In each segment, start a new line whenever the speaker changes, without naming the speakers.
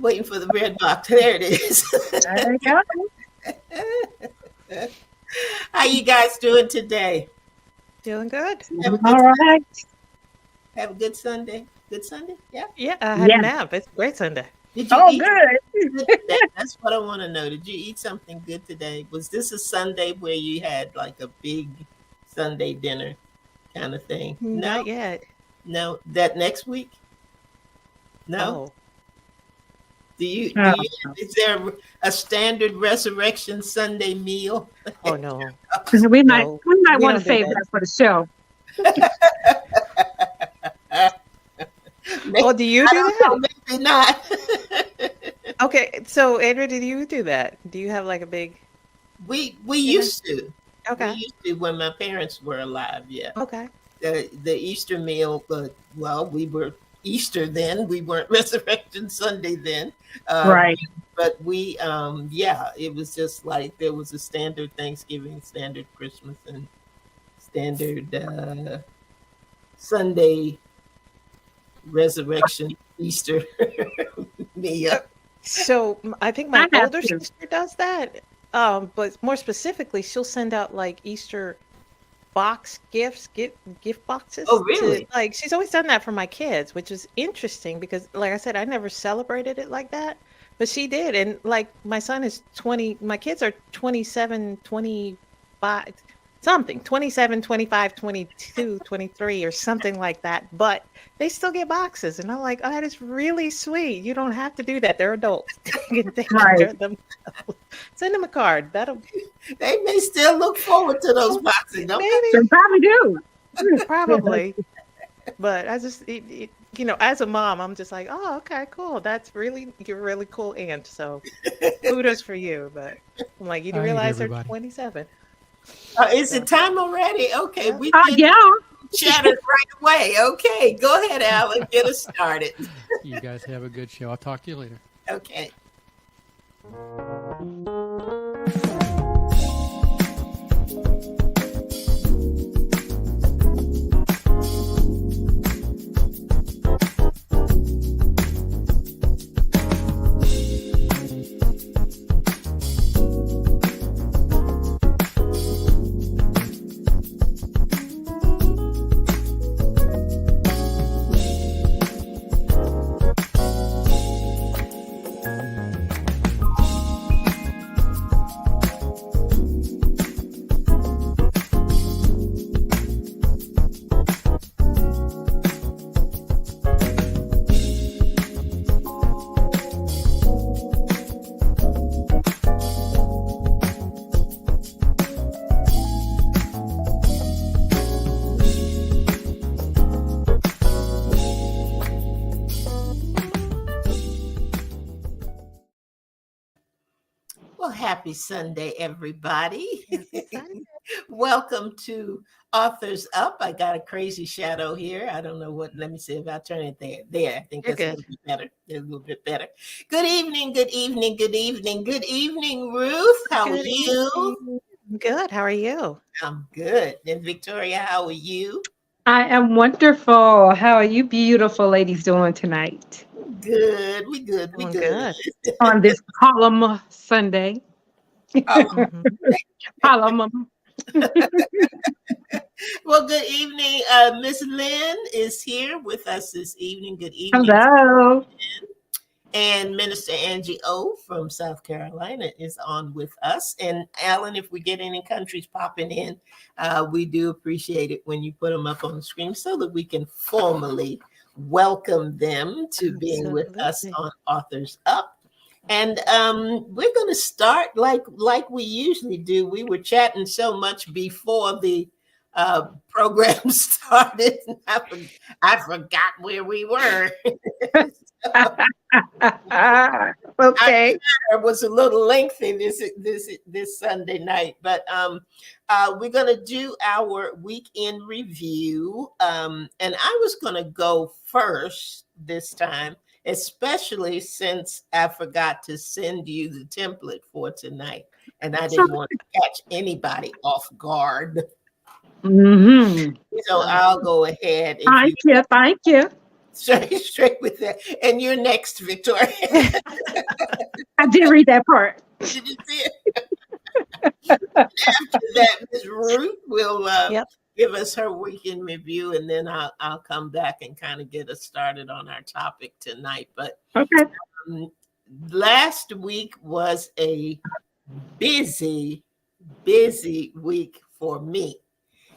Waiting for the red box. There it is.
There you go.
How you guys doing today?
Doing good.
Have a good,
All right.
have a good Sunday. Good Sunday? Yeah.
Yeah, I had
Yeah.
a nap. It's a great Sunday.
Did you
Oh,
eat
good.
good today? That's what I want to know. Did you eat something good today? Was this a Sunday where you had like a big Sunday dinner kind of thing? No,
Not yet.
no. That next week? No.
Oh,
Do you is there a standard resurrection Sunday meal?
oh no.
We might
No,
we might
we
want
don't
to
do
save
that.
that for the show.
Oh, do you
I
do
don't
that?
know, maybe not.
Okay, so Andrew, did you do that? Do you have like a big?
we
dinner?
used to. We
Okay,
used to when my parents were alive, yeah.
okay.
The Easter meal, well, we were Easter then. We weren't Resurrection Sunday then.
Right.
But we, yeah, it was just like there was a standard Thanksgiving, standard Christmas, and standard Sunday Resurrection Easter meal.
So I think
I
my
have
older
to.
sister does that. But more specifically, she'll send out like Easter gift boxes
Oh, really?
to like she's always done that for my kids, which is interesting because like I said, I never celebrated it like that. But she did. And like my son is 20, my kids are 27, 25, something, 27, 25, 22, 23, or something like that. But they still get boxes. And I'm like, oh, that is really sweet. You don't have to do that. They're adults. They can take care
Right.
of them. Send them a card. That'll
They may still look forward to those boxes, don't they?
They
maybe.
probably do.
Probably, but I just, as a mom, I'm just like, oh, okay, cool. You're a really cool aunt. So kudos for you. But I'm like, you do
Hi,
realize they're
everybody.
27.
Is it time already? Okay,
Yeah.
we can
Yeah.
chatted right away. Okay, go ahead, Alan. Get us started.
You guys have a good show. I'll talk to you later.
Okay. Well, happy Sunday, everybody. Welcome to Authors Up. I got a crazy shadow here. I don't know what. Let me see if I turn it there. There, I think
You're
that's a
good.
little bit better. A little bit better. Good evening, good evening, good evening, good evening, Ruth. How are
Good
you?
evening. Good. How are you?
I'm good. And Victoria, how are you?
I am wonderful. How are you beautiful ladies doing tonight
Good. We good. We
Doing
good.
good.
on this Palm Sunday?
Oh,
Mhm.
Palm.
well, good evening. Miss Lynn is here with us this evening. Good evening.
Hello.
And Minister Angie O from South Carolina is on with us. And Alan, if we get any countries popping in, we do appreciate it when you put them up on the screen so that we can formally welcome them to being with us
Absolutely.
on Authors Up. And we're going to start like we usually do. We were chatting so much before the program started. I forgot where we were.
Okay.
It was a little lengthy this Sunday night, but we're gonna do our weekend review. And I was gonna go first this time, especially since I forgot to send you the template for tonight, and I didn't want to catch anybody off guard.
Mm-hmm.
So I'll go ahead.
Thank you. Thank you.
straight with that. And you're next, Victoria.
I did read that part.
Did you see it? After that, Ms. Ruth will
Yep.
give us her weekend review, and then I'll come back and kind of get us started on our topic tonight. But
Okay.
last week was a busy week for me.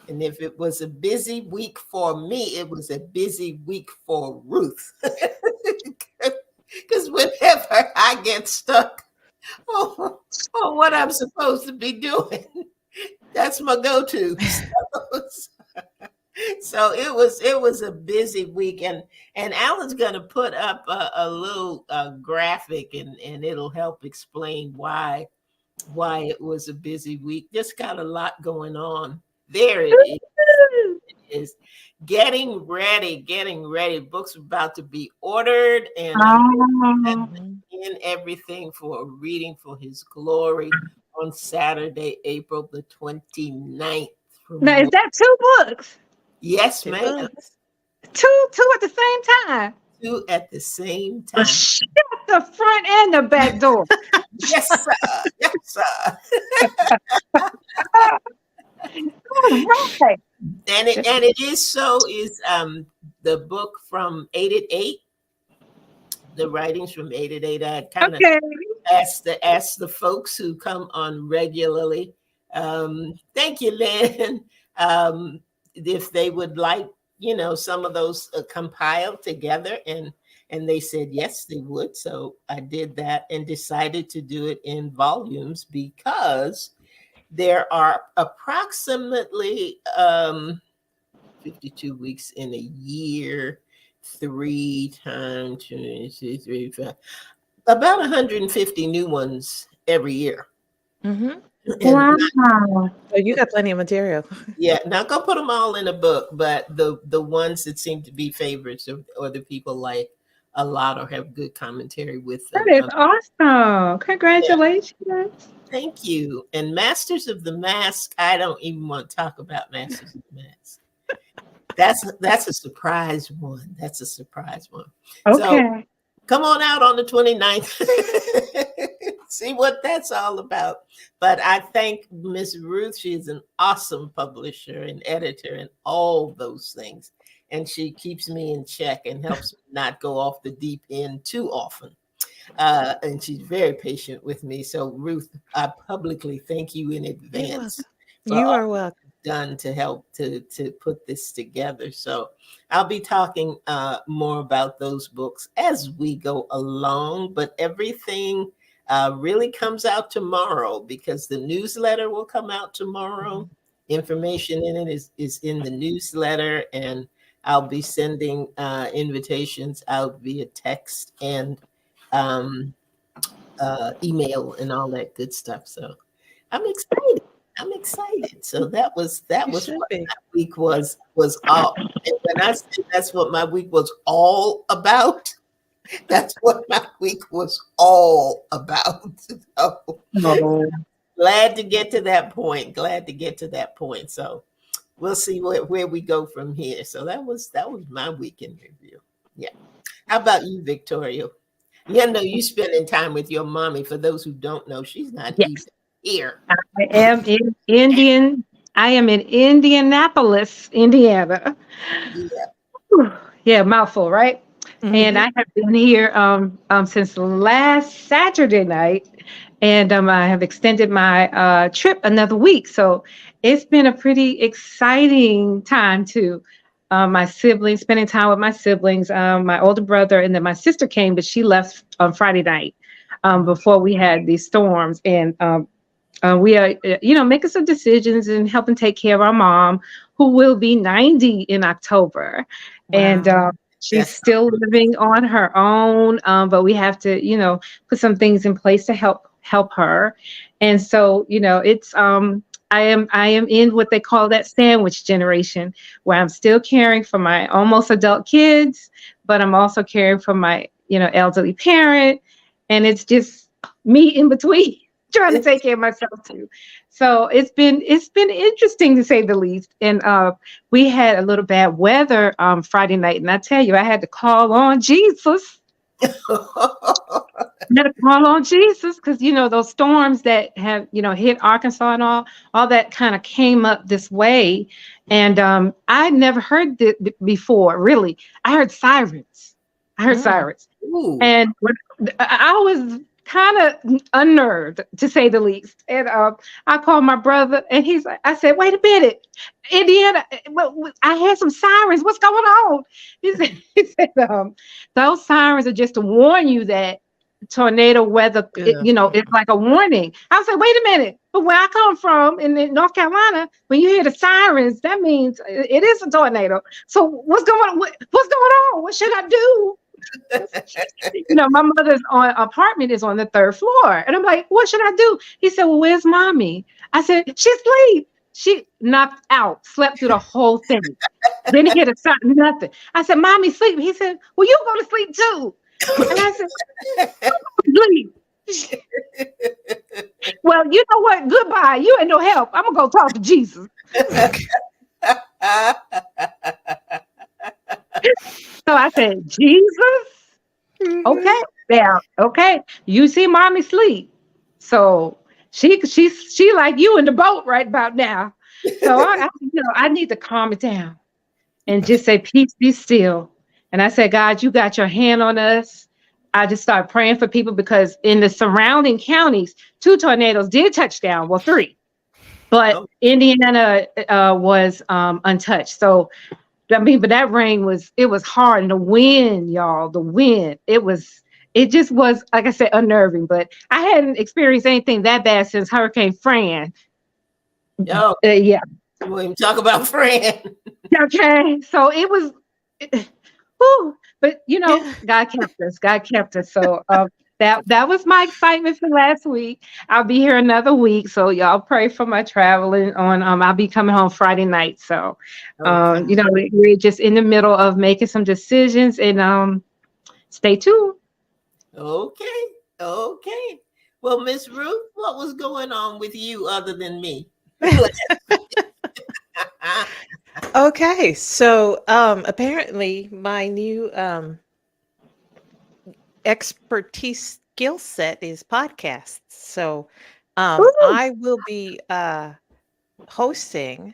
And if it was a busy week for me, it was a busy week for Ruth. Because whenever I get stuck on what I'm supposed to be doing, that's my go-to. So it was a busy week, and Alan's going to put up a little graphic, and it'll help explain why it was a busy week. Just got a lot going on. There it is. It is getting ready. Books are about to be ordered, and in everything for reading for His Glory on Saturday, April the 29th.
Now, is that 2 books?
Yes, ma'am.
Two at the same time.
2 at the same time.
Shut the front and the back door.
Yes, sir. Yes, sir.
Right.
And it is so is the book from 8 at 8. The writings from 8 at 8. I kind of
Okay.
ask the folks who come on regularly. Thank you, Lynn. If they would like, some of those compiled together, and they said yes, they would. So I did that and decided to do it in volumes because there are approximately 52 weeks in a year. 3 times 2, 3, 5, about 150 new ones every year.
Mm-hmm.
Wow.
So you got plenty of material.
Yeah, not gonna put them all in a book, but the ones that seem to be favorites or the people like a lot or have good commentary with them.
That is awesome. Congratulations.
Thank you. And Masters of the Mask, I don't even want to talk about Masters of the Mask. That's a surprise one. That's a surprise one.
Okay.
So come on out on the 29th. See what that's all about. But I thank Miss Ruth. She's an awesome publisher and editor and all those things. And she keeps me in check and helps me not go off the deep end too often. And she's very patient with me. So Ruth, I publicly thank you in advance.
You are welcome.
Done to help to put this together. So I'll be talking more about those books as we go along, but everything really comes out tomorrow because the newsletter will come out tomorrow. Information in it is in the newsletter, and I'll be sending invitations out via text and email and all that good stuff. So I'm excited. So that was what my week was all. And when I say that's what my week was all about, that's what my week was all about. So, glad to get to that point. So we'll see where we go from here. So that was my weekend review. Yeah. How about you, Victoria? You spending time with your mommy. For those who don't know, she's not even here.
I am in Indianapolis, Indiana. Yeah, mouthful, right? Mm-hmm. And I have been here since last Saturday night, and I have extended my trip another week. So it's been a pretty exciting time to my siblings, spending time with my siblings, my older brother, and then my sister came, but she left on Friday night before we had these storms. And we are, making some decisions and helping take care of our mom, who will be 90 in October. Wow. And she's still living on her own, but we have to, put some things in place to help her. And so, it's I am in what they call that sandwich generation, where I'm still caring for my almost adult kids, but I'm also caring for my, elderly parent, and it's just me in between. trying to take care of myself too. So it's been interesting to say the least. And we had a little bad weather Friday night, and I tell you, I had to call on Jesus. I had to call on Jesus because those storms that have hit Arkansas and all that kind of came up this way, and I'd never heard it before. Really, I heard sirens. Sirens,
Ooh.
and I was kind of unnerved, to say the least. And I called my brother, and I said, "Wait a minute, Indiana, I heard some sirens. What's going on?" He said, those sirens are just to warn you that tornado weather, it's like a warning. I said, wait a minute, but where I come from in North Carolina, when you hear the sirens, that means it is a tornado. So what's going on? What's going on? What should I do? My mother's apartment is on the 3rd floor. And I'm like, what should I do? He said, well, where's mommy? I said, she's asleep. She knocked out, slept through the whole thing. Then he hit a sign, nothing. I said, mommy's sleep. He said, well, you go to sleep too. And I said, sleep. Well, you know what? Goodbye. You ain't no help. I'm going to go talk to Jesus. So I said, Jesus? Okay. Yeah. Okay. You see mommy sleep. So she like you in the boat right about now. So I need to calm it down and just say, peace, be still. And I said, God, you got your hand on us. I just started praying for people because in the surrounding counties, 2 tornadoes did touch down. Well, 3. But Indiana was untouched. So but that rain was hard, and the wind, y'all, it just was, like I said, unnerving. But I hadn't experienced anything that bad since Hurricane Fran.
Oh,
yeah.
We'll even talk about Fran.
Okay, so it was, whew, but God kept us. So that was my excitement for last week. I'll be here another week, so y'all pray for my traveling on. I'll be coming home Friday night, so we're just in the middle of making some decisions, and stay tuned.
Okay. Well, Miss Ruth, what was going on with you other than me?
Okay, so apparently my new expertise skill set is podcasts. So I will be hosting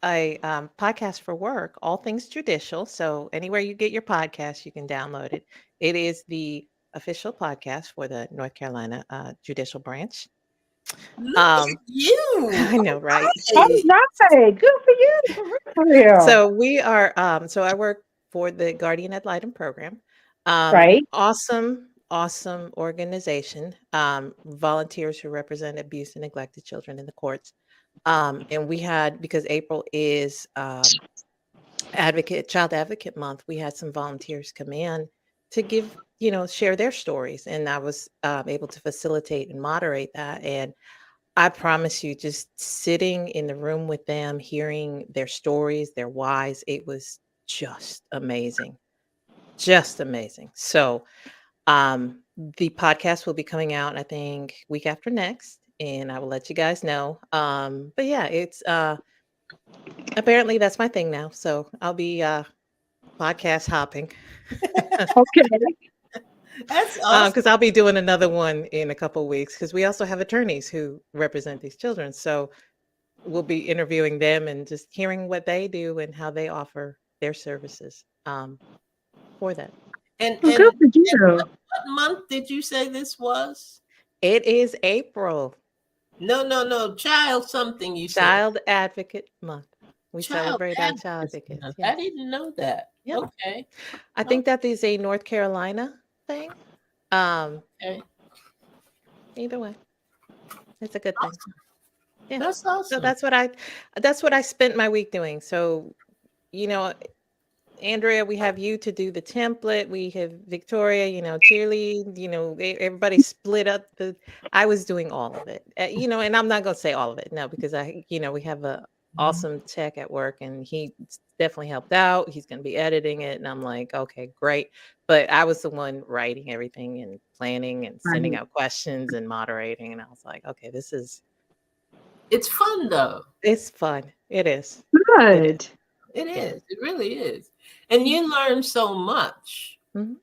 a podcast for work, All Things Judicial. So anywhere you get your podcast, you can download it. It is the official podcast for the North Carolina Judicial Branch.
Look at you.
I know, right?
Good for you. For real.
So we are, so I work for the Guardian Ad Litem program.
Right.
Awesome organization. Volunteers who represent abused and neglected children in the courts. And we had, because April is Child Advocate Month, we had some volunteers come in to give, share their stories. And I was able to facilitate and moderate that. And I promise you, just sitting in the room with them, hearing their stories, their whys, it was just amazing. Just amazing. So the podcast will be coming out, I think, week after next, and I will let you guys know. But yeah, it's apparently that's my thing now. So I'll be podcast hopping.
Okay.
That's awesome.
Because I'll be doing another one in a couple of weeks, because we also have attorneys who represent these children. So we'll be interviewing them and just hearing what they do and how they offer their services for that.
And
Good for you.
what month did you say this was?
It is April.
No. Child something you said.
Child Advocate Month. We
Child
celebrate our child
Advocacy
advocates.
Month.
Yeah.
I didn't know that.
Yeah.
Okay.
I think that is a North Carolina thing.
Okay.
Either way, it's a good thing. Yeah.
That's awesome.
So that's what I spent my week doing. So, Andrea, we have you to do the template. We have Victoria, cheerlead, everybody split up I was doing all of it, and I'm not going to say all of it. No, because we have a awesome tech at work, and he definitely helped out. He's going to be editing it. And I'm like, okay, great. But I was the one writing everything and planning and sending
Right.
out questions and moderating. And I was like, okay,
It's fun though.
it's fun. It is.
Good.
It
Yeah.
is. It really is. And you learn so much.
Mhm.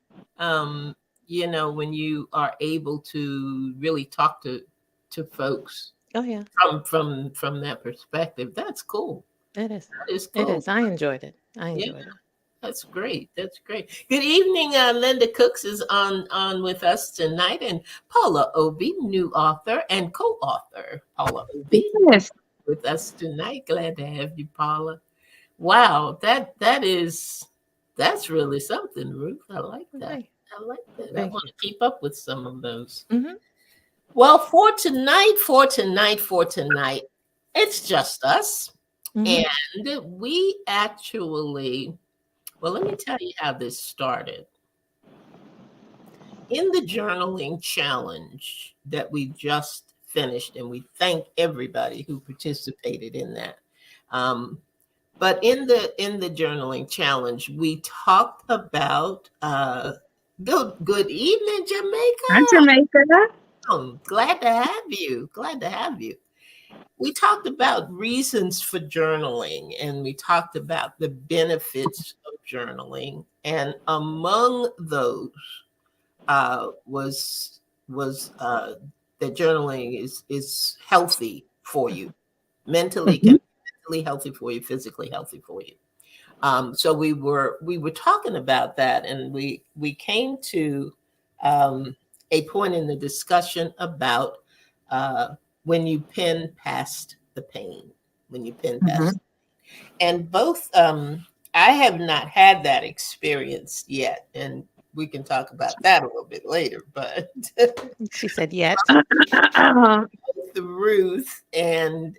When you are able to really talk to folks
Oh yeah,
from that perspective. That's cool.
it is.
That is
It
cool.
is. I enjoyed it. I
Yeah.
enjoyed it.
That's great. That's great. Good evening. Linda Cooks is on with us tonight, and Paula Obi, new author and co-author. Paula Obi
Yes.
with us tonight. Glad to have you, Paula. Wow, that's really something, Ruth. I like that.
Okay.
I like that. I
Thank
want to keep up with some of those.
Mhm.
Well, for tonight, it's just us.
Mhm.
And we actually, well, let me tell you how this started. In the journaling challenge that we just finished, and we thank everybody who participated in that. But in the journaling challenge, we talked about good evening, Jamaica.
I'm Jamaica.
Glad to have you. Glad to have you. We talked about reasons for journaling, and we talked about the benefits of journaling, and among those was that journaling is healthy for you, mentally healthy for you, physically healthy for you. So we were talking about that, and we came to a point in the discussion about when you pen past the pain, and both I have not had that experience yet, and we can talk about that a little bit later, but
She said, "Yet."
Ruth and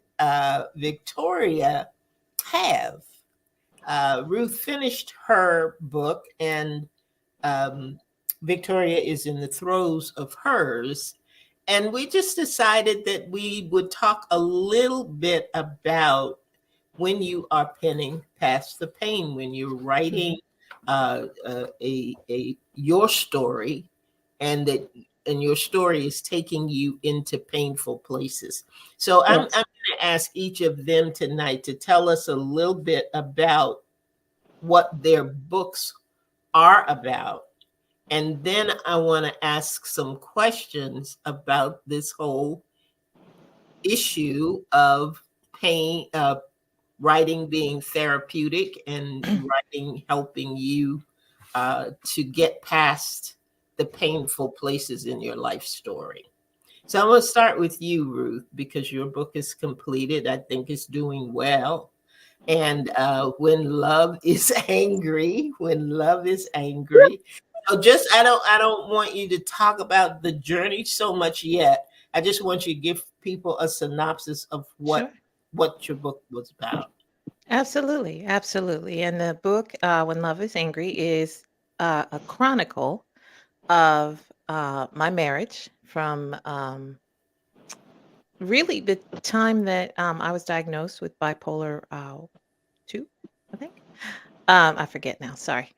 Victoria have. Ruth finished her book, and Victoria is in the throes of hers. And we just decided that we would talk a little bit about when you are penning past the pain, when you're writing your story, and your story is taking you into painful places. So I'm going to ask each of them tonight to tell us a little bit about what their books are about. And then I want to ask some questions about this whole issue of pain, writing being therapeutic, and writing helping you to get past the painful places in your life story. So I'm going to start with you, Ruth, because your book is completed. I think it's doing well. And when love is angry. So just I don't want you to talk about the journey so much yet. I just want you to give people a synopsis of what your book was about.
Absolutely, absolutely. And the book, When Love is Angry, is a chronicle of my marriage from really the time that I was diagnosed with bipolar 2, I think. I forget now, sorry.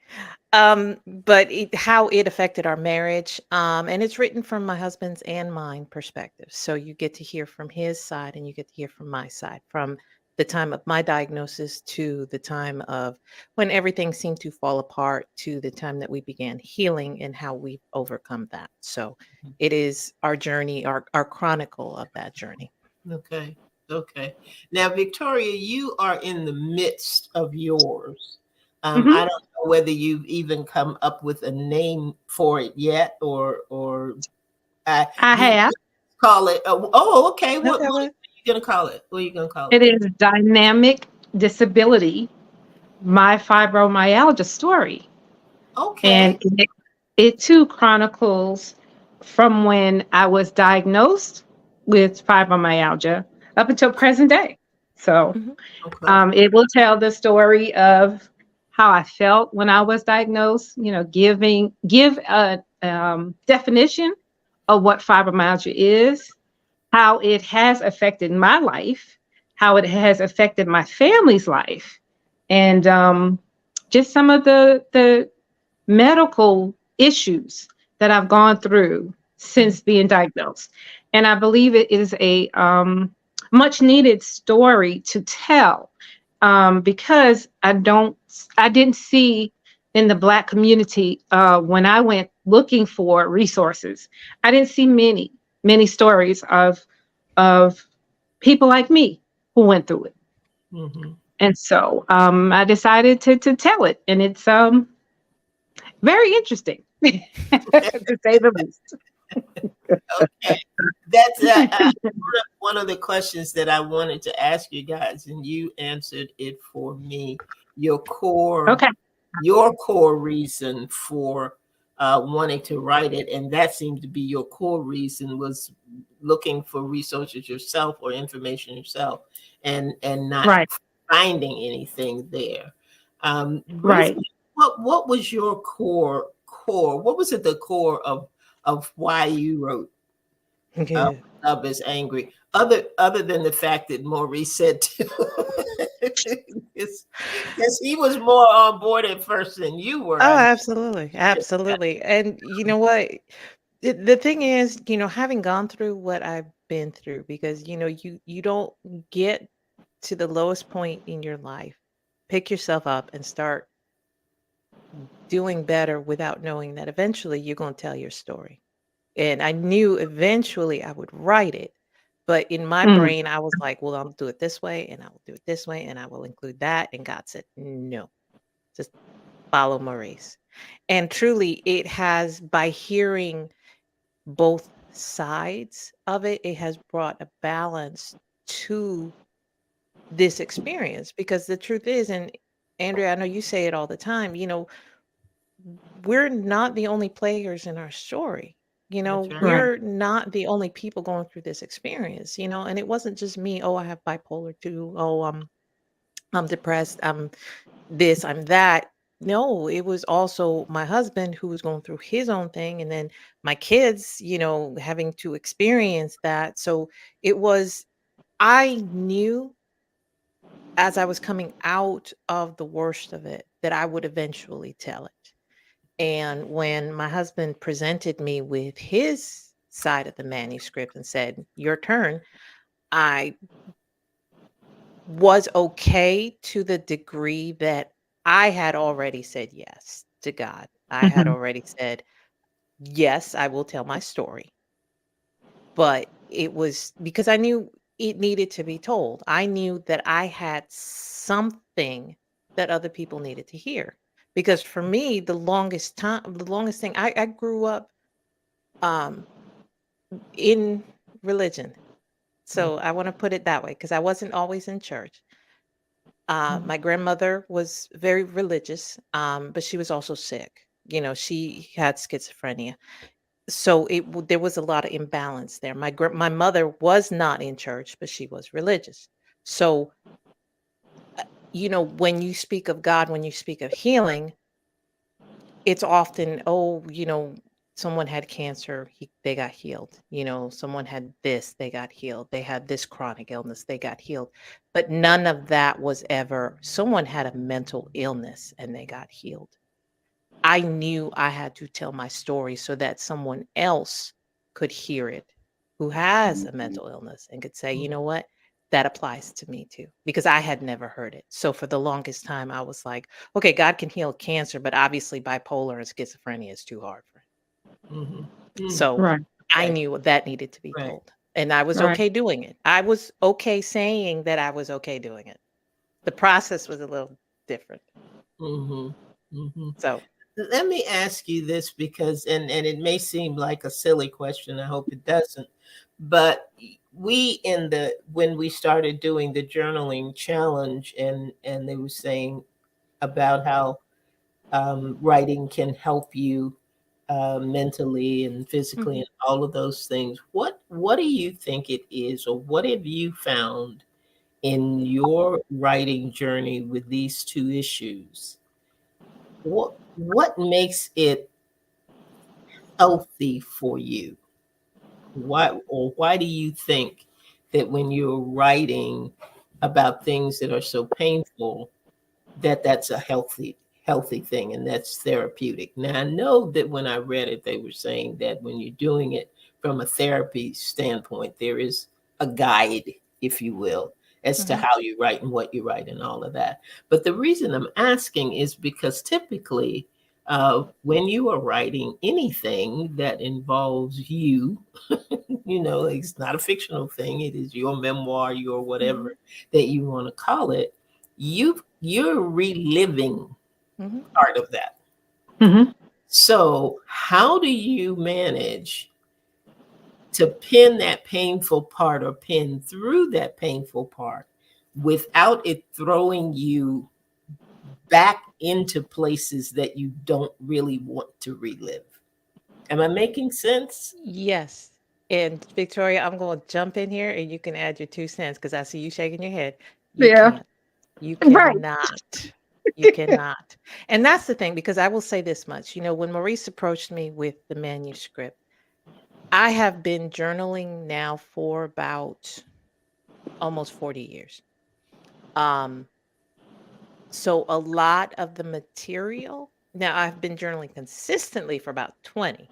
But how it affected our marriage. And it's written from my husband's and mine perspective. So you get to hear from his side and you get to hear from my side, from the time of my diagnosis to the time of when everything seemed to fall apart to the time that we began healing and how we've overcome that. So it is our journey, our chronicle of that journey.
Okay. Now, Victoria, you are in the midst of yours. I don't know whether you've even come up with a name for it yet, or
I have.
Call it. Okay. What are you gonna call it?
It is Dynamic Disability, My Fibromyalgia Story.
Okay.
And it too chronicles from when I was diagnosed with fibromyalgia up until present day. So it will tell the story of how I felt when I was diagnosed, give a definition of what fibromyalgia is, how it has affected my life, how it has affected my family's life, and just some of the medical issues that I've gone through since being diagnosed. And I believe it is a much needed story to tell, because I didn't see in the Black community, when I went looking for resources, I didn't see many stories of people like me who went through it.
Mm-hmm.
And so I decided to tell it, and it's very interesting to say the least.
Okay, that's one of the questions that I wanted to ask you guys, and you answered it for me. Your core,
Okay.
your core reason for wanting to write it, and that seemed to be your core reason, was looking for resources yourself or information yourself, and not
Right.
finding anything there. Ruth,
Right.
what was your core? What was at the core of why you wrote
Yeah.
Love is Angry? Other than the fact that Maurice said to, because he was more on board at first than you were.
Oh,
I know.
absolutely. Absolutely. And you know what? The thing is, having gone through what I've been through, because you don't get to the lowest point in your life, pick yourself up and start doing better without knowing that eventually you're going to tell your story. And I knew eventually I would write it, but in my
Mm.
brain I was like, well, I'll do it this way and I will do it this way and I will include that. And God said, no, just follow Maurice. And truly, it has, by hearing both sides of it, it has brought a balance to this experience. Because the truth is, and Andrea, I know you say it all the time, we're not the only players in our story.
That's right.
Right.
We're not the only people going through this experience, and it wasn't just me. Oh, I have bipolar 2. Oh, I'm depressed. I'm this, I'm that. No, it was also my husband who was going through his own thing, and then my kids, having to experience that. So I knew as I was coming out of the worst of it that I would eventually tell it. And when my husband presented me with his side of the manuscript and said, your turn, I was okay to the degree that I had already said yes to God. I had
Mhm.
already said, yes, I will tell my story. But it was because I knew it needed to be told. I knew that I had something that other people needed to hear. Because for me, the longest thing, I grew up um, in religion. So I want to put it that way because I wasn't always in church. My grandmother was very religious, but she was also sick. She had schizophrenia, so there was a lot of imbalance there. My mother was not in church, but she was religious. So when you speak of God, when you speak of healing, it's often, oh, someone had cancer, they got healed. Someone had this, they got healed. They had this chronic illness, they got healed. But none of that was ever, someone had a mental illness and they got healed. I knew I had to tell my story so that someone else could hear it who has a mental illness and could say, you know what? That applies to me too, because I had never heard it. So for the longest time, I was like, okay, God can heal cancer, but obviously bipolar and schizophrenia is too hard for him.
Mhm.
So
Right.
I
Right.
knew that needed to be
Right.
told. And I was
Right.
okay doing it. I was okay saying that I was okay doing it. The process was a little different.
Mhm. Mhm.
So
Let me ask you this, because and it may seem like a silly question, I hope it doesn't, but when we started doing the journaling challenge, and they were saying about how writing can help you mentally and physically
mhm.
and all of those things, what do you think it is, or what have you found in your writing journey with these two issues? What makes it healthy for you? Why do you think that when you're writing about things that are so painful, that that's a healthy thing, and that's therapeutic. Now, I know that when I read it, they were saying that when you're doing it from a therapy standpoint, there is a guide, if you will, as to how you write and what you write and all of that. But the reason I'm asking is because typically, when you are writing anything that involves you, it's not a fictional thing. It is your memoir, your whatever that you want to call it. You're reliving part of that.
Mm-hmm.
So how do you manage to pin that painful part or pin through that painful part without it throwing you back into places that you don't really want to relive? Am I making sense?
Yes. And Victoria, I'm going to jump in here and you can add your 2 cents because I see you shaking your head. You
Yeah.
can't. You
Right.
cannot. You cannot. And that's the thing, because I will say this much. When Maurice approached me with the manuscript, I have been journaling now for about almost 40 years. So a lot of the material, now I've been journaling consistently for about 20,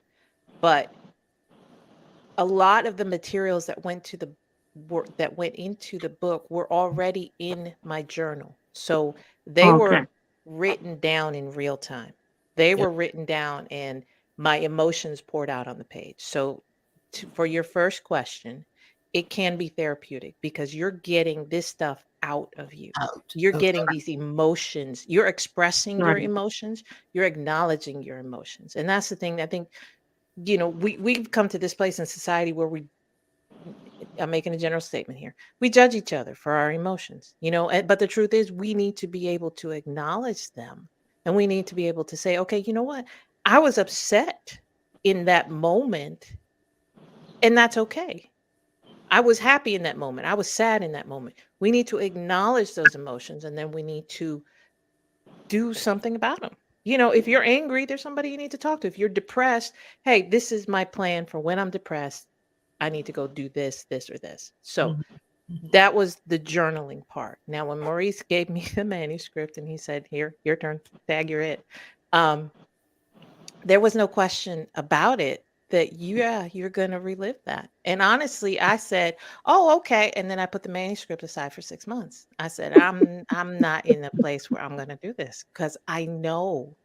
but a lot of the materials that went into the book were already in my journal. So they were written down in real time. They were written down and my emotions poured out on the page. So for your first question, it can be therapeutic because you're getting this stuff out of you. You're getting these emotions. You're expressing your emotions. You're acknowledging your emotions. And that's the thing. I think, we've come to this place in society where I'm making a general statement here. We judge each other for our emotions, but the truth is we need to be able to acknowledge them. And we need to be able to say, okay, you know what? I was upset in that moment, and that's okay. I was happy in that moment. I was sad in that moment. We need to acknowledge those emotions, and then we need to do something about them. If you're angry, there's somebody you need to talk to. If you're depressed, hey, this is my plan for when I'm depressed. I need to go do this, this, or this. So that was the journaling part. Now, when Maurice gave me the manuscript and he said, here, your turn, tag, you're it. There was no question about it that you're going to relive that. And honestly, I said, oh, okay. And then I put the manuscript aside for 6 months. I said, I'm not in a place where I'm going to do this because I know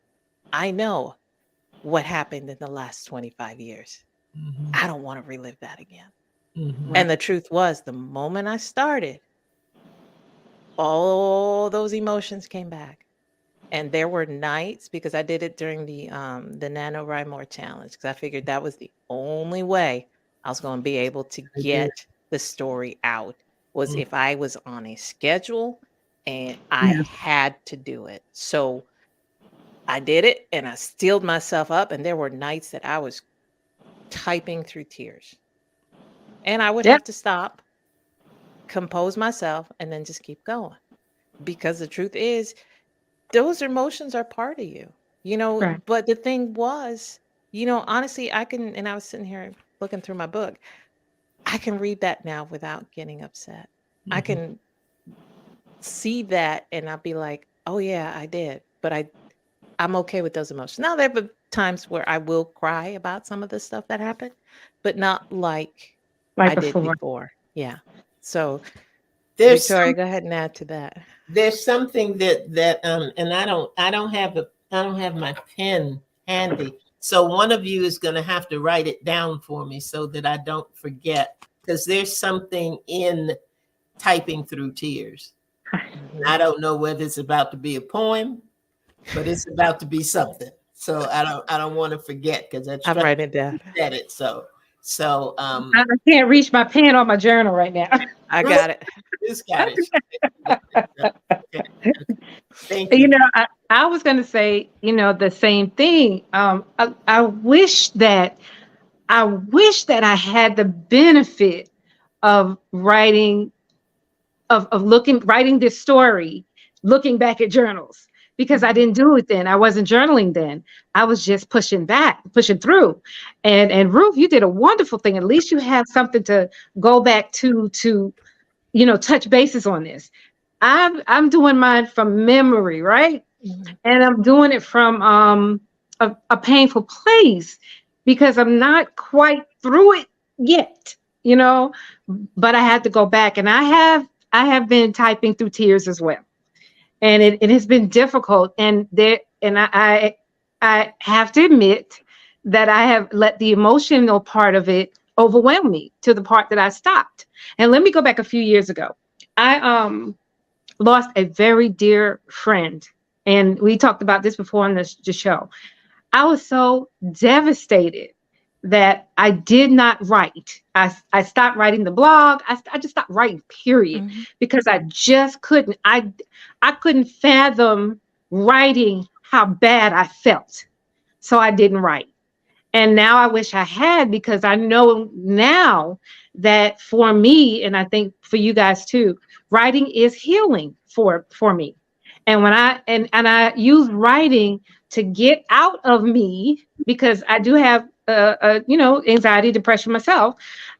what happened in the last 25 years. I don't want to relive that again. And the truth was, the moment I started, all those emotions came back. And there were nights, because I did it during the NaNoWriMo challenge, because I figured that was the only way I was going to be able to get the story out, was if I was on a schedule and I had to do it. So I did it and I steeled myself up. And there were nights that I was typing through tears. And I would have to stop, compose myself, and then just keep going. Because the truth is, those emotions are part of you, but the thing was, honestly, and I was sitting here looking through my book, I can read that now without getting upset. I can see that and I'll be like, oh yeah, I did, but I'm okay with those emotions. Now there have times where I will cry about some of the stuff that happened, but not like I did before. Yeah. So Victoria, go ahead and add to that.
There's something that and I don't have my pen handy. So one of you is going to have to write it down for me so that I don't forget, because there's something in typing through tears. I don't know whether it's about to be a poem, but it's about to be something. So I don't want to forget, because
I'm writing it down.
Said it. So
I can't reach my pen on my journal right now.
I got it.
Just got it. Thank you.
I was going to say, the same thing. I wish that I had the benefit of writing this story, looking back at journals, because I didn't do it then. I wasn't journaling then. I was just pushing through. And Ruth, you did a wonderful thing. At least you have something to go back to touch bases on this. I'm doing mine from memory, right? And I'm doing it from a painful place because I'm not quite through it yet, you know, but I had to go back, and I have been typing through tears as well. And it has been difficult, and I have to admit that I have let the emotional part of it overwhelm me to the part that I stopped. And let me go back a few years ago. I lost a very dear friend, and we talked about this before on the show. I was so devastated that I did not write. I stopped writing the blog. I just stopped writing, period, because I just couldn't. I couldn't fathom writing how bad I felt. So I didn't write. And now I wish I had, because I know now that for me, and I think for you guys too, writing is healing for me. And when I use writing to get out of me, because I do have anxiety, depression myself.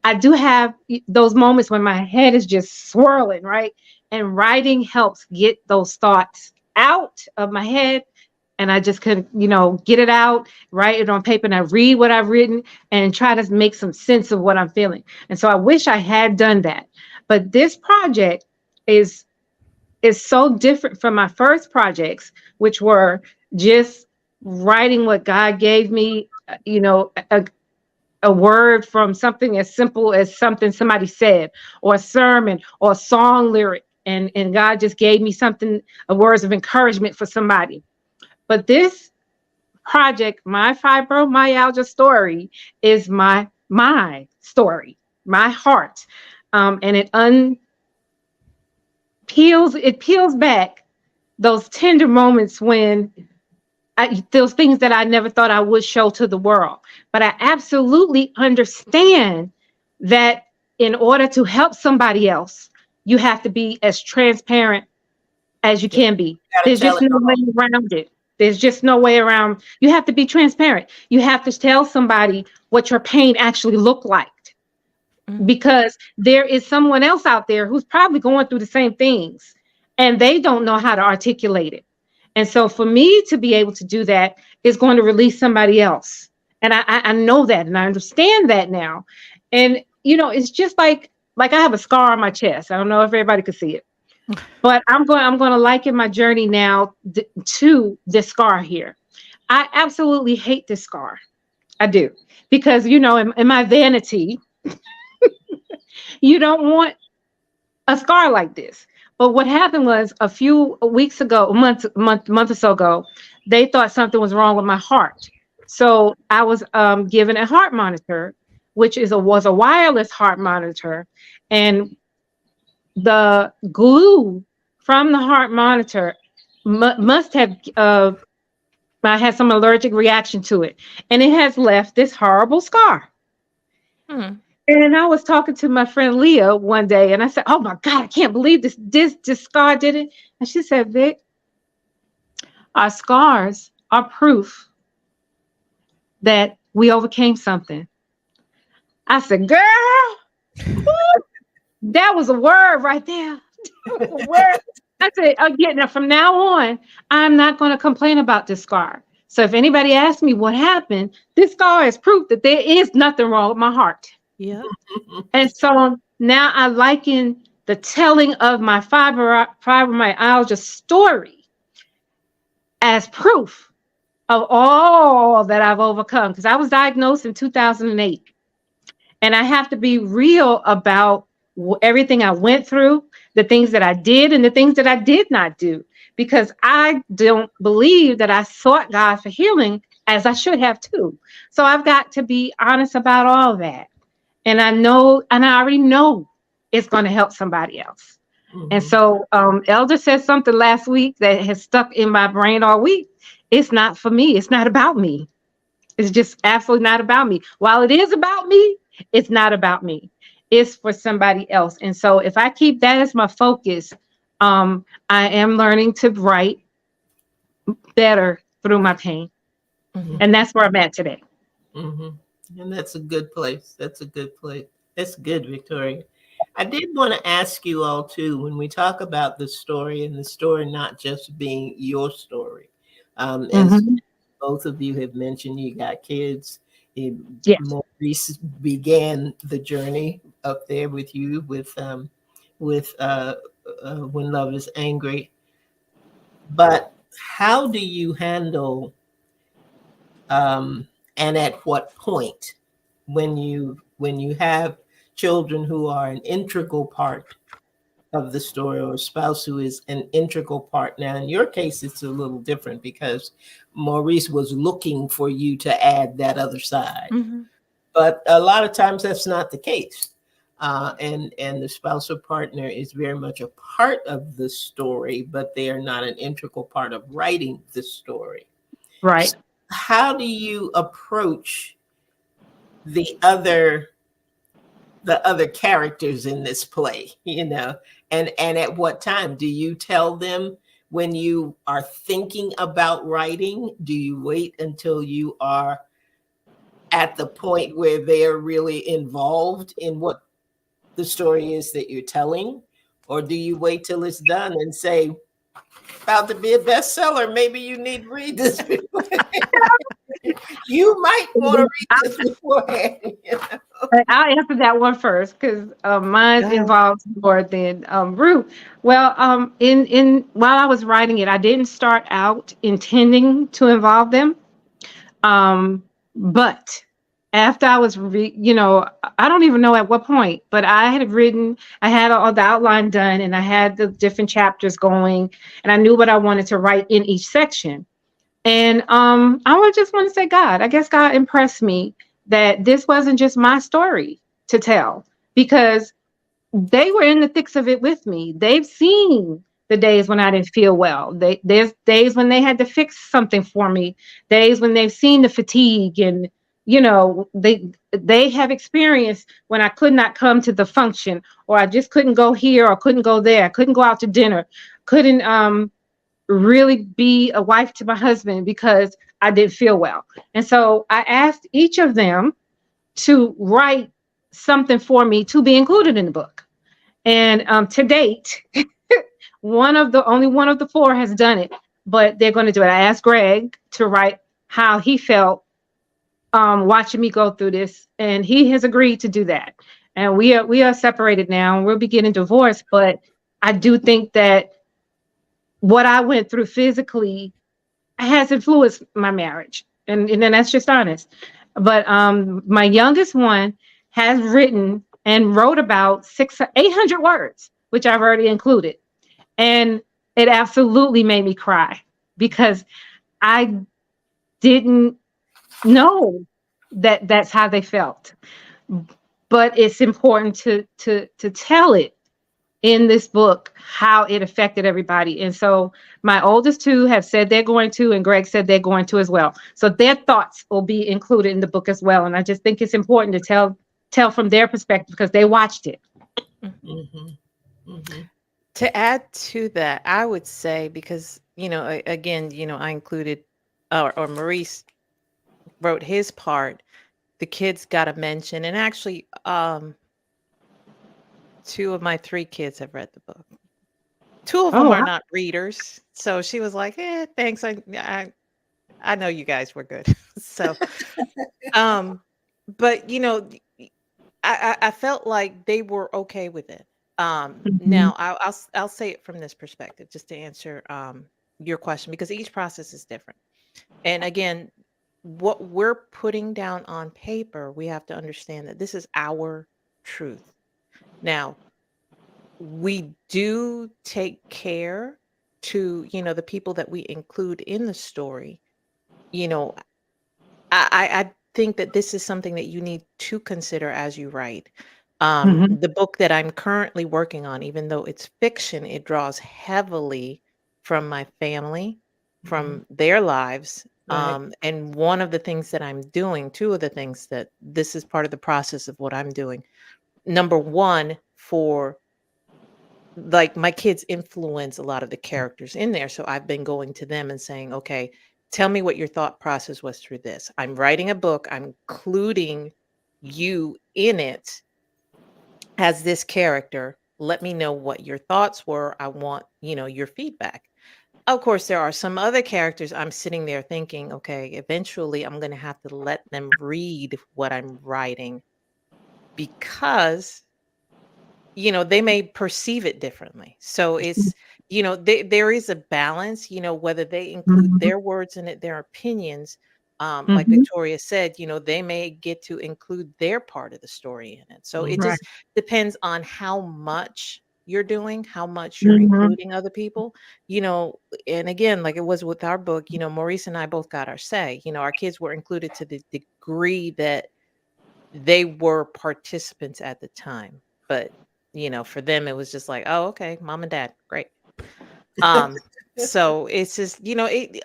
I do have those moments when my head is just swirling, right? And writing helps get those thoughts out of my head, and I just could, get it out, write it on paper, and I read what I've written and try to make some sense of what I'm feeling. And so I wish I had done that. But this project is so different from my first projects, which were just writing what God gave me, a word from something as simple as something somebody said, or a sermon, or a song lyric. And God just gave me something, a words of encouragement for somebody. But this project, my fibromyalgia story, is my story, my heart. And it peels back those tender moments when those things that I never thought I would show to the world. But I absolutely understand that in order to help somebody else, you have to be as transparent as you can be. There's just no way around it. There's just no way around. You have to be transparent. You have to tell somebody what your pain actually looked like, because there is someone else out there who's probably going through the same things, and they don't know how to articulate it. And so for me to be able to do that is going to release somebody else. And I know that, and I understand that now. And, it's just like I have a scar on my chest. I don't know if everybody could see it, but I'm going to liken my journey now to this scar here. I absolutely hate this scar. I do. Because, in my vanity, you don't want a scar like this. But what happened was a few weeks ago, a month or so ago, they thought something was wrong with my heart. So I was given a heart monitor, which was a wireless heart monitor. And the glue from the heart monitor must have, I had some allergic reaction to it. And it has left this horrible scar. And I was talking to my friend Leah one day, and I said, "Oh my God, I can't believe this scar did it." And she said, "Vic, our scars are proof that we overcame something." I said, "Girl, that was a word right there." A word. I said, "Again, now from now on, I'm not going to complain about this scar. So if anybody asks me what happened, this scar is proof that there is nothing wrong with my heart."
Yeah.
And so now I liken the telling of my fibromyalgia story as proof of all that I've overcome, because I was diagnosed in 2008. And I have to be real about everything I went through, the things that I did and the things that I did not do, because I don't believe that I sought God for healing as I should have too. So I've got to be honest about all that. And I know, and I already know it's going to help somebody else. And so Elder said something last week that has stuck in my brain all week. It's not for me. It's not about me. It's just absolutely not about me. While it is about me, it's not about me. It's for somebody else. And so if I keep that as my focus, I am learning to write better through my pain. And that's where I'm at today.
And that's a good place. That's a good place. That's good, Victoria. I did want to ask you all too, when we talk about the story and the story not just being your story, as
Mhm.
both of you have mentioned, you got kids.
Yes.
Maurice began the journey up there with you with When Love is Angry. But how do you handle and at what point when you have children who are an integral part of the story or a spouse who is an integral part? Now in your case it's a little different because Maurice was looking for you to add that other side,
Mm-hmm.
but a lot of times that's not the case. And the spouse or partner is very much a part of the story, but they are not an integral part of writing the story.
Right.
How do you approach the other characters in this play, and at what time do you tell them when you are thinking about writing? Do you wait until you are at the point where they are really involved in what the story is that you're telling, or do you wait till it's done and say, about to be a bestseller, maybe you need to read this before? You might want to read this beforehand.
I'll answer that one first because mine
Go ahead.
involves more than Ruth. Well, in while I was writing it, I didn't start out intending to involve them, but after I was, I don't even know at what point, but I had written, I had all the outline done, and I had the different chapters going, and I knew what I wanted to write in each section. And I would just want to say, God, I guess God impressed me that this wasn't just my story to tell because they were in the thick of it with me. They've seen the days when I didn't feel well. There's days when they had to fix something for me, days when they've seen the fatigue and they have experienced when I could not come to the function or I just couldn't go here or couldn't go there, couldn't go out to dinner, couldn't really be a wife to my husband because I didn't feel well. And so I asked each of them to write something for me to be included in the book. And to date, only one of the four has done it, but they're going to do it. I asked Greg to write how he felt watching me go through this, and he has agreed to do that. And we are separated now, and we'll be getting divorced. But I do think that what I went through physically has influenced my marriage. And then that's just honest. But my youngest one has written and wrote about 800 words, which I've already included. And it absolutely made me cry because I didn't know that that's how they felt. But it's important to tell it in this book how it affected everybody. And so my oldest two have said they're going to, and Greg said they're going to as well. So their thoughts will be included in the book as well. And I just think it's important to tell from their perspective because they watched it.
Mm-hmm. Mm-hmm.
To add to that, I would say, because, again, I included, or Maurice wrote his part, the kids got a mention. And actually, 2 of my 3 kids have read the book. 2 of them are not readers. So she was like, thanks. I know you guys were good. So, but, I felt like they were okay with it. Now I'll say it from this perspective, just to answer your question, because each process is different. And again, what we're putting down on paper, we have to understand that this is our truth. Now, we do take care to, the people that we include in the story. I think that this is something that you need to consider as you write. The book that I'm currently working on, even though it's fiction, it draws heavily from my family, from their lives.
Right.
And one of the things that I'm doing, 2 of the things that this is part of the process of what I'm doing. Number 1, for like my kids influence a lot of the characters in there. So I've been going to them and saying, okay, tell me what your thought process was through this. I'm writing a book. I'm including you in it. as this character. Let me know what your thoughts were. I want, your feedback. Of course, there are some other characters I'm sitting there thinking, okay, eventually I'm going to have to let them read what I'm writing because, they may perceive it differently. So it's, there is a balance, whether they include
Mhm.
their words in it, their opinions. Like
Mhm.
Victoria said, they may get to include their part of the story in it. So it
Right.
just depends on how much you're doing, how much you're
Mhm.
including other people, you know, and again, like it was with our book, Maurice and I both got our say. Our kids were included to the degree that they were participants at the time. But, for them it was just like, oh, okay, mom and dad, great. Um, so it's just,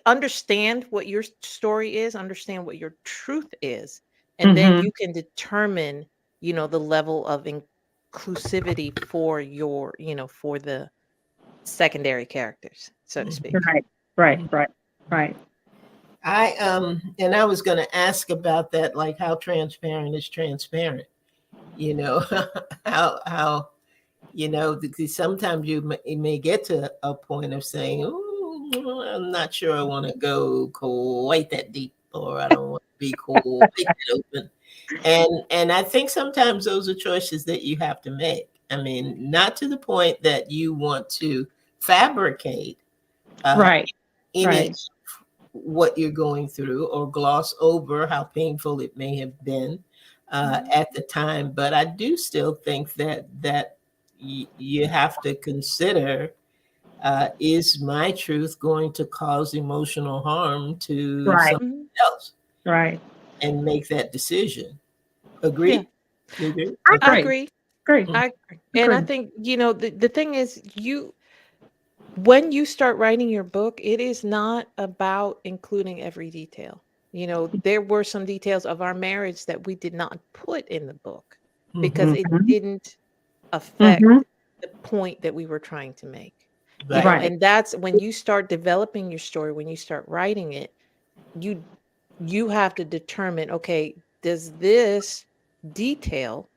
understand what your story is, understand what your truth is, and then
Mhm.
you can determine, the level of inclusivity for for the secondary characters, so to speak.
Right. Right. Right. Right.
And I was going to ask about that, like how transparent is transparent, you know, how, because sometimes you may get to a point of saying, "Ooh, I'm not sure I want to go quite that deep, or I don't want to be quite that open." And I think sometimes those are choices that you have to make. I mean, not to the point that you want to fabricate
Right.
any
Right.
what you're going through or gloss over how painful it may have been at the time. But I do still think that you have to consider, is my truth going to cause emotional harm to
Right.
someone
Mhm.
else,
Right.
and make that decision.
Yeah,
Agree? You agree?
I
I
Okay.
agree.
agree.
Agree.
Mm.
I agree. And I
Agree.
think, the thing is, when you start writing your book, it is not about including every detail. There were some details of our marriage that we did not put in the book because
Mhm.
it
Mhm.
didn't affect
Mhm.
the point that we were trying to make.
Right.
Right.
And that's when you start developing your story, when you start writing it, you you have to determine, okay, detail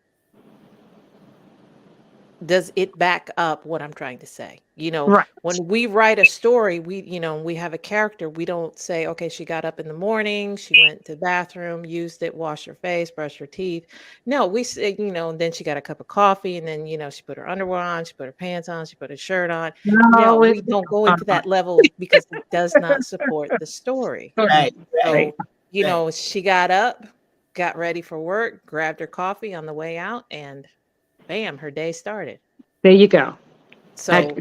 does it back up what I'm trying to say?
Right.
When we write a story, we have a character, we don't say, okay, she got up in the morning, she went to the bathroom, used it, washed her face, brushed her teeth. No, we say, then she got a cup of coffee, and then, she put her underwear on, she put her pants on, she put her shirt on. No,
No,
we don't go into that level because it does not support the story.
Right. Right.
right.
So,
Right.
she got up, got ready for work, grabbed her coffee on the way out, and bam, her day started.
There you go. I,
So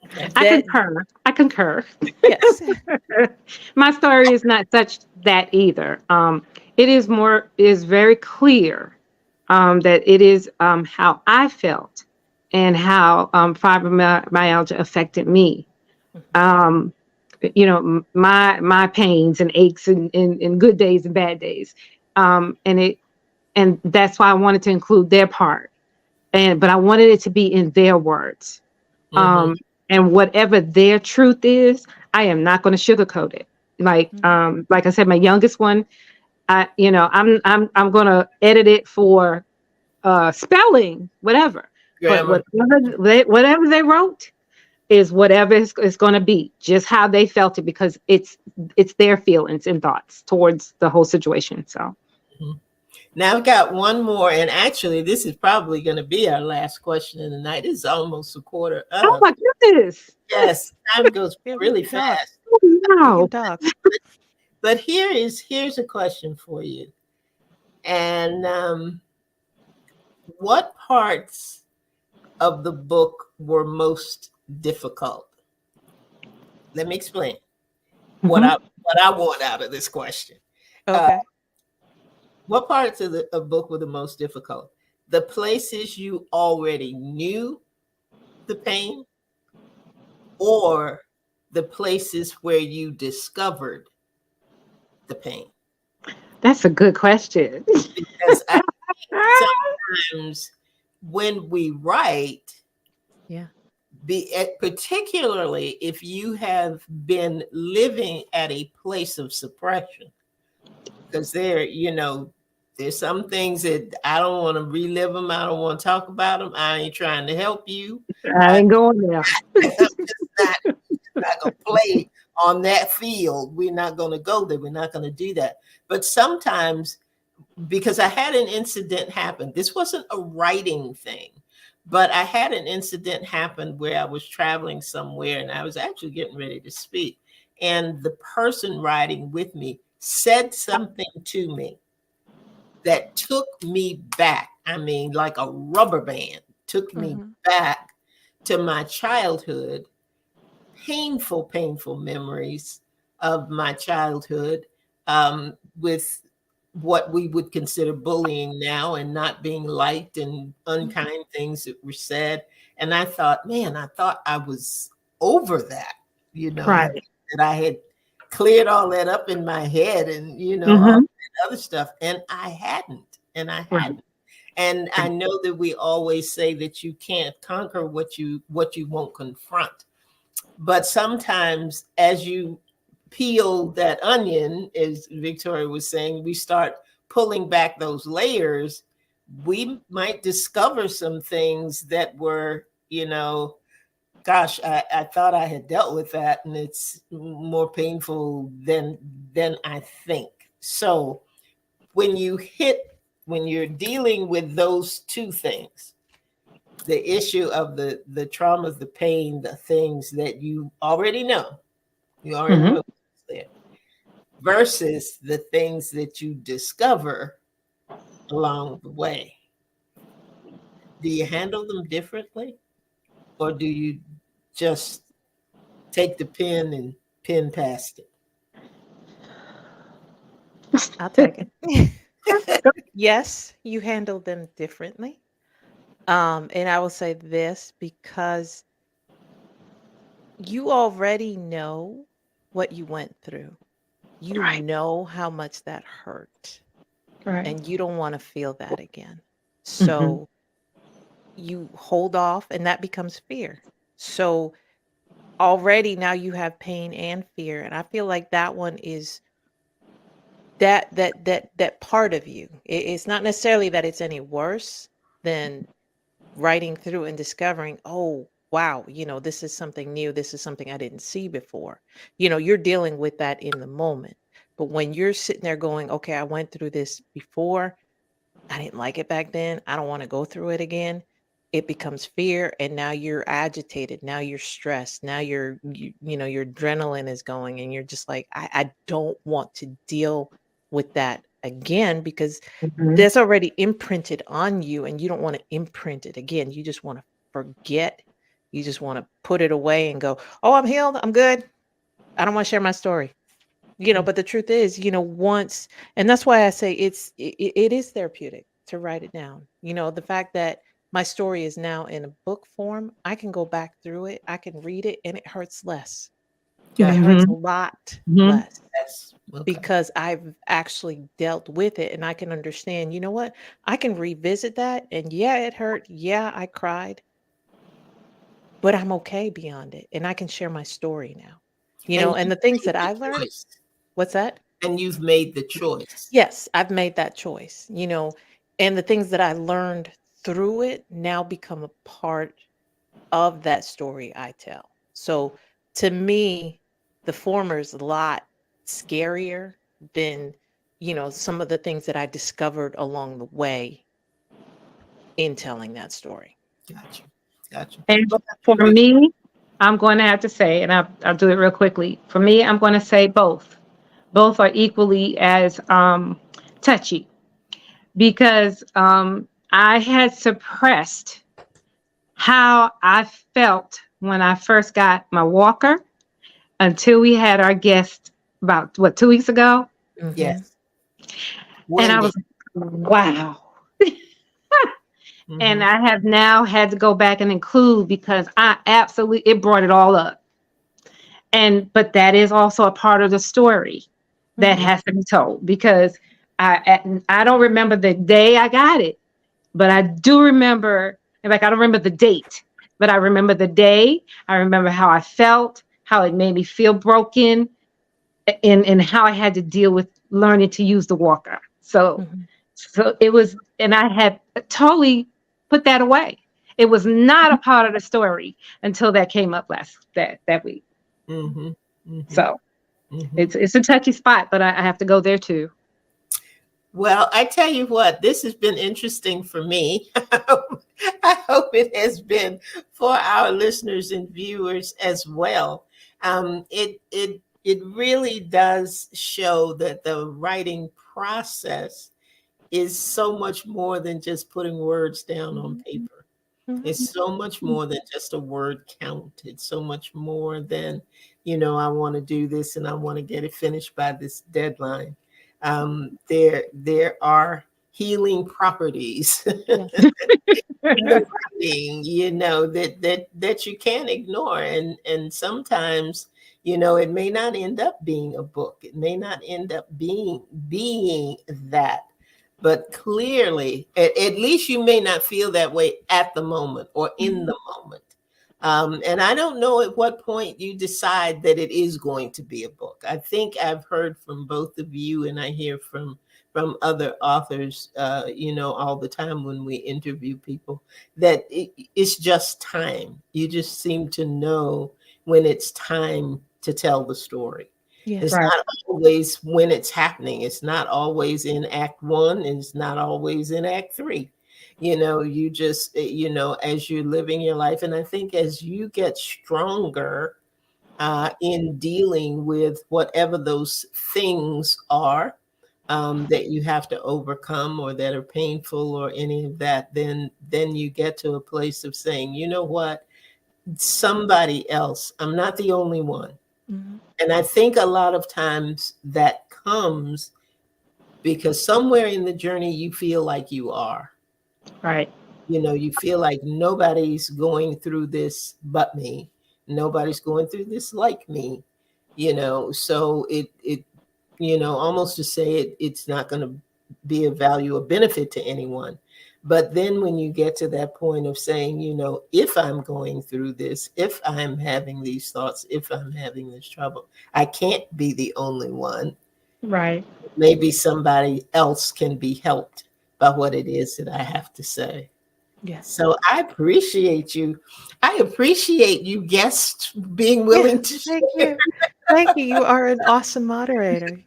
Okay.
I
that,
concur. I concur.
yes.
My story is not such that either. It is very clear that it is how I felt and how fibromyalgia affected me.
Mhm.
Um, my pains and aches and good days and bad days, and that's why I wanted to include their part, but I wanted it to be in their words.
Mhm.
Um, and whatever their truth is, I am not going to sugarcoat it.
Mhm.
Like I said, my youngest one, I'm going to edit it for spelling, whatever. But
Grammar.
whatever they wrote is whatever it's going to be, just how they felt it, because it's their feelings and thoughts towards the whole situation. So,
Mhm. Now I've got one more, and actually, this is probably going to be our last question of the night. It's almost a quarter
oh
of.
my goodness,
Yes, time goes
Yeah, we
really
can talk.
fast.
We can
wow.
talk.
But here's a question for you. And what parts of the book were most difficult? Let me explain what I
Mhm.
what I want out of this question. Uh,
Okay.
what parts of the book were the most difficult? The places you already knew the pain, or the places where you discovered the pain?
That's a good question.
Because I think sometimes when we write,
Yeah.
particularly if you have been living at a place of suppression, because there, There's some things that I don't want to relive them. I don't want to talk about them. I ain't trying to help you.
I ain't going there.
I'm just not going to play on that field. We're not going to go there. We're not going to do that. But sometimes, because I had an incident happen, this wasn't a writing thing, but I had an incident happen where I was traveling somewhere and I was actually getting ready to speak. And the person riding with me said something to me that took me back. I mean, like a rubber band, took me back to my childhood, painful memories of my childhood, with what we would consider bullying now and not being liked and unkind things that were said. And I thought, man, I thought I was over that,
Right.
that I had cleared all that up in my head and, all that other stuff. And I hadn't. And I know that we always say that you can't conquer what you won't confront. But sometimes as you peel that onion, as Victoria was saying, we start pulling back those layers, we might discover some things that were, gosh, I thought I had dealt with that, and it's more painful than I think. So when you're dealing with those two things, the issue of the trauma, the pain, the things that you already know know there, versus the things that you discover along the way. Do you handle them differently? Or do you just take the pen and pen past it?
I'll take it. Yes, you handle them differently. And I will say this because you already know what you went through. You know how much that hurt.
Right.
And you don't want to feel that again. So you hold off, and that becomes fear. So already now you have pain and fear. And I feel like that one is that part of you. It's not necessarily that it's any worse than writing through and discovering, oh, wow, this is something new. This is something I didn't see before. You're dealing with that in the moment. But when you're sitting there going, okay, I went through this before. I didn't like it back then. I don't want to go through it again. It becomes fear. And now you're agitated. Now you're stressed. Now your adrenaline is going and you're just like, I don't want to deal with that again because that's already imprinted on you and you don't want to imprint it again. You just want to forget. You just want to put it away and go, oh, I'm healed. I'm good. I don't want to share my story. But the truth is, once, and that's why I say it is therapeutic to write it down. The fact that my story is now in a book form, I can go back through it. I can read it and it hurts less. It hurts a lot less.
Yes. Okay.
Because I've actually dealt with it and I can understand, what? I can revisit that and yeah, it hurt. Yeah, I cried. But I'm okay beyond it. And I can share my story now. And the things that I learned. What's that?
And you've made the choice.
Yes, I've made that choice, and the things that I learned through it now become a part of that story I tell. So to me, the former is a lot scarier than, some of the things that I discovered along the way in telling that story.
Gotcha.
And for me, I'm going to have to say, and I'll do it real quickly. For me, I'm going to say both. Both are equally as touchy because I had suppressed how I felt when I first got my walker until we had our guest about 2 weeks ago.
Yes.
And I was like, wow. And I have now had to go back and include because it brought it all up. But that is also a part of the story that has to be told because I don't remember the day I got it, but I do remember, I don't remember the date, but I remember the day. I remember how I felt, how it made me feel broken, and how I had to deal with learning to use the walker. So So it was, and I had totally put that away. It was not a part of the story until that came up that week.
Mm-hmm. Mm-hmm.
So
Mm-hmm.
it's a touchy spot, but I have to go there too.
Well, I tell you what, this has been interesting for me. I hope it has been for our listeners and viewers as well. It really does show that the writing process is so much more than just putting words down on paper. It's so much more than just a word count. It's so much more than, I want to do this and I want to get it finished by this deadline. There are healing properties
Yes.
writing, that you can't ignore. And sometimes, it may not end up being a book. It may not end up being that. But clearly, at least you may not feel that way at the moment or in the moment. And I don't know at what point you decide that it is going to be a book. I think I've heard from both of you, and I hear from other authors, all the time when we interview people, that it's just time. You just seem to know when it's time to tell the story.
Yes.
It's
Right.
not always when it's happening. It's not always in act 1, and it's not always in act 3. You just, as you're living your life. And I think as you get stronger in dealing with whatever those things are that you have to overcome or that are painful or any of that, then you get to a place of saying, you know what, somebody else, I'm not the only one.
Mhm.
And I think a lot of times that comes because somewhere in the journey you feel like you are.
Right.
You feel like nobody's going through this but me. Nobody's going through this like me. So it almost to say it's not going to be of value or benefit to anyone. But then when you get to that point of saying, if I'm going through this, if I'm having these thoughts, if I'm having this trouble, I can't be the only one.
Right.
Maybe somebody else can be helped by what it is that I have to say.
Yes.
So I appreciate you. I appreciate you guests being
Yeah,
willing to
thank
share.
you. Thank you. You are an awesome moderator.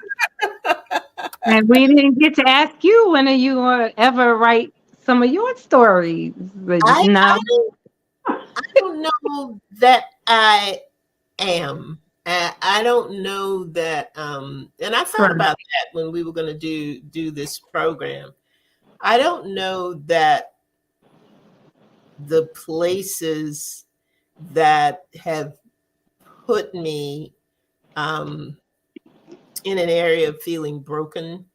And we didn't get to ask you when are you going to ever write some of your stories. But
I,
now,
I don't know that I am. I don't know that. And I thought
right.
about that when we were going to do this program. I don't know that the places that have put me in an area of feeling broken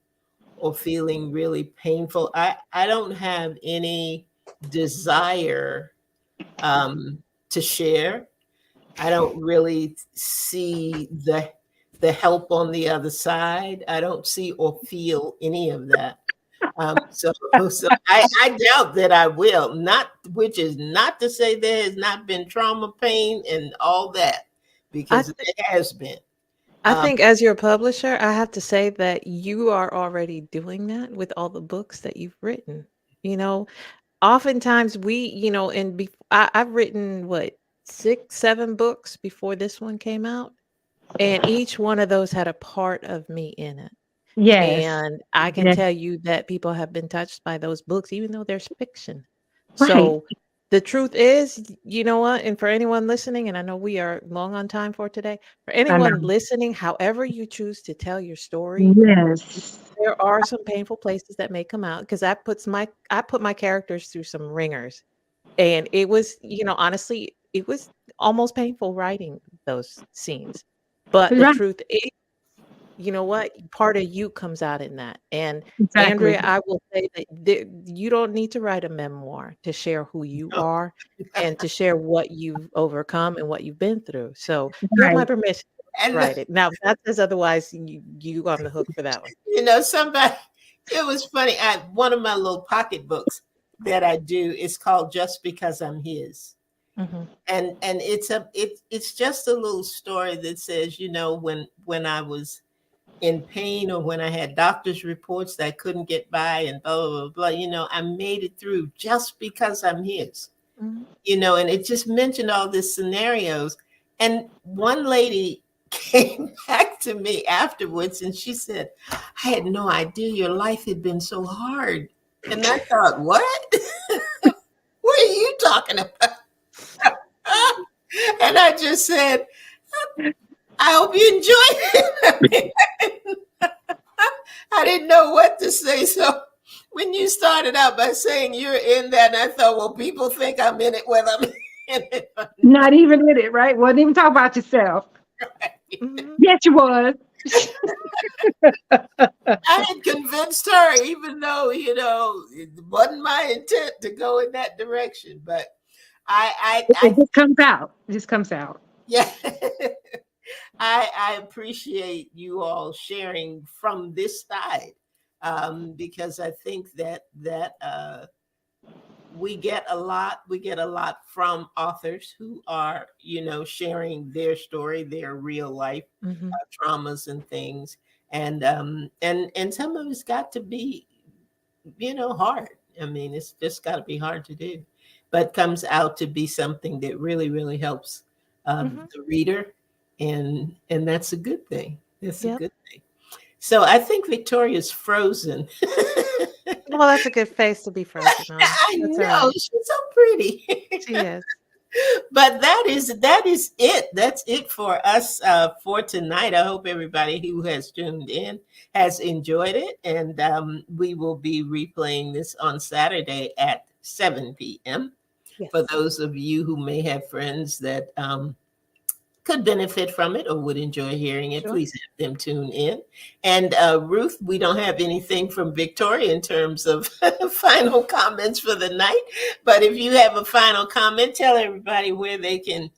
or feeling really painful, I don't have any desire to share. I don't really see the help on the other side. I don't see or feel any of that. So I doubt that I will. Not, which is not to say there has not been trauma, pain, and all that,
I
because
th-
there has been.
I
Um,
think as your publisher, I have to say that you are already doing that with all the books that you've written. You know, oftentimes I've written what 6, 7 books before this one came out, and each one of those had a part of me in it.
Yes.
And I can
Yes.
tell you that people have been touched by those books, even though there's fiction.
Right.
So the truth is, you know what? And for anyone listening, and I know we are long on time for today, for
I
anyone
know.
listening, however you choose to tell your story,
Yes.
there are some painful places that may come out because I put my characters through some ringers. And it was, honestly, it was almost painful writing those scenes. But the
Right.
truth is, you know what? Part of you comes out in that. And
Exactly.
Andrea, I will say that you don't need to write a memoir to share who you
no.
are and to share what you've overcome and what you've been through. So you have my
Right.
permission to
And
write it. Now, if that says otherwise, you on the hook for that one.
somebody. It was funny. One of my little pocket books that I do is called "Just Because I'm His."
Hmm.
And it's just a little story that says, when I was in pain or when I had doctor's reports that I couldn't get by and blah, blah, blah, blah, I made it through just because I'm his,
Mhm.
and it just mentioned all these scenarios. And one lady came back to me afterwards and she said, I had no idea your life had been so hard. And I thought, what? What are you talking about? And I just said, I hope you enjoyed it. I didn't know what to say. So when you started out by saying you're in that, and I thought, well, people think I'm in it whether I'm in it or
Not even in it, right? Wasn't even talk about yourself.
not.
Mhm.
Yes, you was.
I had convinced her, even though, it wasn't my intent to go in that direction. But
It just comes out. It just comes out.
yeah, I appreciate you all sharing from this side, because I think that we get a lot from authors who are sharing their story, their real life
Mhm.
traumas and things, and some of it's got to be hard. I mean, it's just got to be hard to do, but comes out to be something that really, really helps
Mhm.
the reader, and that's a good thing. That's a
Yep.
good thing. So I think Victoria's frozen.
Well, that's a good face to be frozen on.
I
That's
know,
all right.
she's so pretty.
She is.
But that is it. That's it for us for tonight. I hope everybody who has tuned in has enjoyed it, and we will be replaying this on Saturday at 7 p.m.
Yes.
For those of you who may have friends that could benefit from it or would enjoy hearing it,
Sure.
please have them tune in. And Ruth, we don't have anything from Victoria in terms of final comments for the night. But if you have a final comment, tell everybody where they can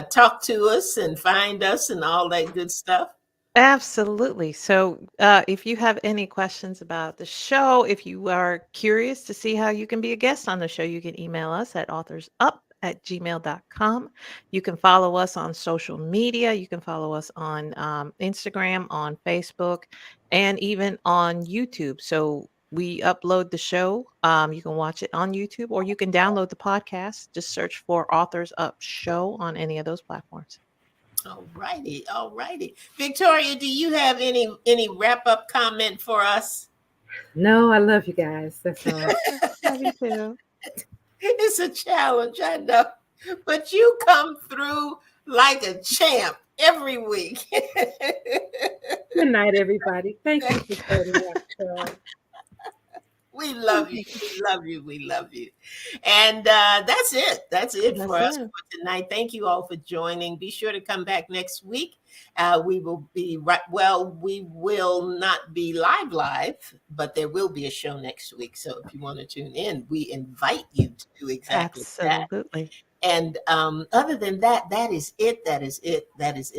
talk to us and find us and all that good stuff.
Absolutely. So, if you have any questions about the show, if you are curious to see how you can be a guest on the show, you can email us at authorsup@gmail.com. You can follow us on social media. You can follow us on Instagram, on Facebook, and even on YouTube. So, we upload the show. You can watch it on YouTube or you can download the podcast. Just search for Authors Up Show on any of those platforms.
All righty. Victoria, do you have any wrap up comment for us?
No, I love you guys. That's all.
Love you too.
It's a challenge, I know, but you come through like a champ every week.
Good night, everybody. Thank you for starting that show.
We love you. We love you. And that's it. That's it for us
That's it.
for tonight. Thank you all for joining. Be sure to come back next week. We will be we will not be live, but there will be a show next week. So if you want to tune in, we invite you to do exactly that.
Absolutely.
And other than that, that is it.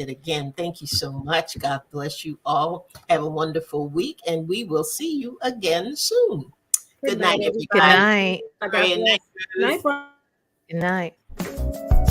Again, thank you so much. God bless you all. Have a wonderful week, and we will see you again soon. Good night, everybody.
Good night.
God
Victoria,
bless.
night, Ruth.
Night, Brian.
Good night.